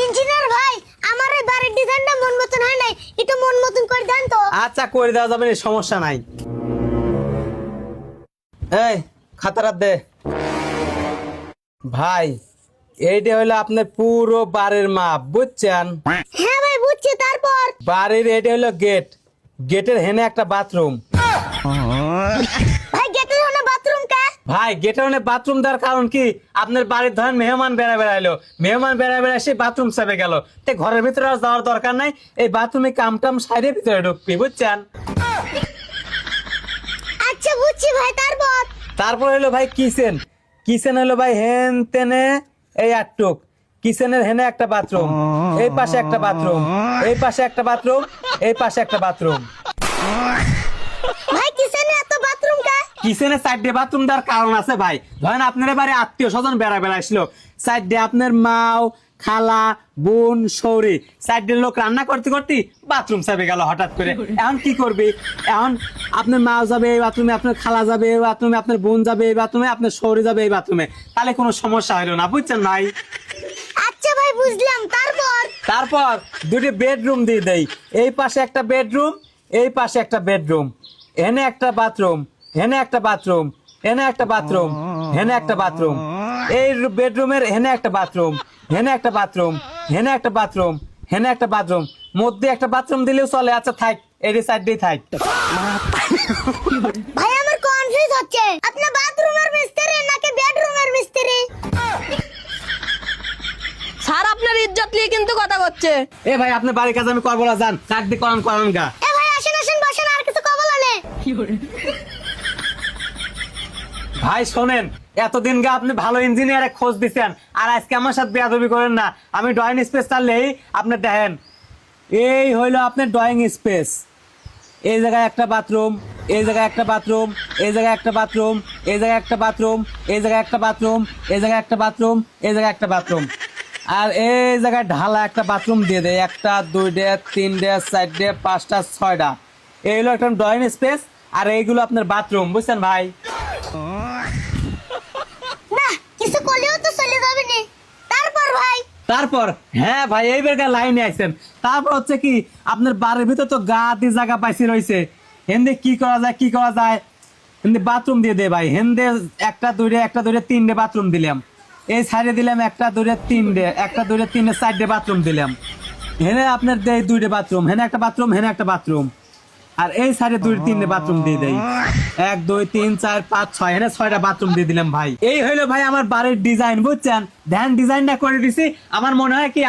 Engineer ভাই, আমার এই বাড়ির ডিজাইনটা মন মতন হয় নাই, একটু মন মতন করে দেন তো। আচ্ছা করে দেওয়া যাবে না, সমস্যা নাই। এই খাতাটা দে ভাই, এইটা হলো আপনার পুরো বাড়ির মাপ, বুঝছেন? হ্যাঁ ভাই বুঝছি, তারপর? বাড়ির এটা হলো গেট, গেটের হেনে একটা বাথরুম। ভাই গেটের ওখানে বাথরুম কা? ভাই গেটের হেনে বাথরুম দেওয়ার কারণ কি, আপনার বাড়ির ধরেন মেহমান বেড়াইলো, মেহমান বেড়ায় এসে বাথরুম চাপে গেল, তে ঘরের ভিতরে আর যাওয়ার দরকার নাই, এই বাথরুমে কামটাম সাইডে ভিতরে ঢুকবি, বুঝছেন? আচ্ছা বুঝছি ভাই, তারপর? তারপর হলো ভাই কিচেন, কিচেন হলো ভাই হেন তেনে এই আটটুক, কিচেনের হেনে একটা বাথরুম, এই পাশে একটা বাথরুম, এই পাশে একটা বাথরুম, এই পাশে একটা বাথরুম। ভাই কিচেনে এত বাথরুম কা? কিচেনে সাইডে বাথরুম দেওয়ার কারণ আছে ভাই, ধরেন আপনার বাড়ি আত্মীয় স্বজন বেড়া আসলো, সাইডে আপনার মাও খালা বোন সৌরি, সাইডের লোক রান্না করতে করতে বাথরুম চাপে গেল হঠাৎ করে, এখন কি করবি? এখন আপনার মা যাবে এই বাথরুমে, আপনার খালা যাবে এই বাথরুমে, আপনার বোন যাবে এই বাথরুমে, আপনার সৌরি যাবে এই বাথরুমে, তাহলে কোনো সমস্যা হলো না, বুঝছেন ভাই? আচ্ছা ভাই বুঝলাম, তারপর? তারপর দুটি বেডরুম দিয়ে দেই, এই পাশে একটা বেডরুম, এই পাশে একটা বেডরুম, এনে একটা বাথরুম, হেনে একটা বাথরুম, এনে একটা বাথরুম, হেনে একটা বাথরুম, এই বেডরুমের হেনে একটা বাথরুম, হেনে একটা বাথরুম, হেনে একটা বাথরুম, হেনে একটা বাথরুম, মধ্যে একটা বাথরুম দিলেও চলে। আচ্ছা থাক, এই সাইড দিয়ে থাক। ভাই আমার কনফিউজ হচ্ছে, আপনি বাথরুমের মিস্ত্রি নাকি বেডরুমের মিস্ত্রি? স্যার আপনার ইজ্জত নিয়ে কিন্তু কথা করছে। এ ভাই আপনার বাড়ির কাজ আমি করবো না, যান কাক দিয়ে করান করান গা। এ ভাই আসেন আসেন বসেন, আর কিছু কবল আনে। ভাই শোনেন, এতদিন গা আপনি ভালো ইঞ্জিনিয়ারে খোঁজ দিচ্ছেন, আর আজকে আমার সাথে বেয়াদবি করেন না। আমি ড্রয়িং স্পেস চাললেই আপনি দেখেন, এই হইলো আপনার ড্রয়িং স্পেস, এই জায়গায় একটা বাথরুম, এই জায়গায় একটা বাথরুম, এই জায়গায় একটা বাথরুম, এই জায়গায় একটা বাথরুম, এই জায়গায় একটা বাথরুম, এই জায়গায় একটা বাথরুম, এই জায়গায় একটা বাথরুম, আর এই জায়গায় ঢালা একটা বাথরুম দিয়ে দেয়, একটা দুইটা তিনটে চারটে পাঁচটা ছয়টা, এই হলো একটা ড্রয়িং স্পেস, আর এইগুলো আপনার বাথরুম, বুঝছেন ভাই? না কিছু করলেও তো চলে যাবে নি। তারপর ভাই? তারপর হ্যাঁ ভাই এইবার লাইনে আইছেন, তারপর হচ্ছে কি, আপনার বাড়ির ভিতর তো গা দিয়ে জায়গা পাইছি রয়েছে, হেন্দে কি করা যায়, কি করা যায়, হেন্দে বাথরুম দিয়ে দে ভাই, হেন্দে একটা দুইটা তিনটে বাথরুম দিলাম, এই সাইডে দিলাম একটা দুইটা তিনটে সাইডে বাথরুম দিলাম, হেনে আপনার দেয় দুইটা বাথরুম, হেনে একটা বাথরুম, হেনে একটা বাথরুম, আর এই সাইডে তিনটে বাথরুম দিয়ে দেয়, 1 2 3 4 5 6, হেনে 6টা বাথরুম দিয়ে দিলাম ভাই। এই হইলো ভাই আমার বাড়ির ডিজাইন, বুঝছেন? ধ্যান ডিজাইনটা করে দিছি, আমার মনে হয় কি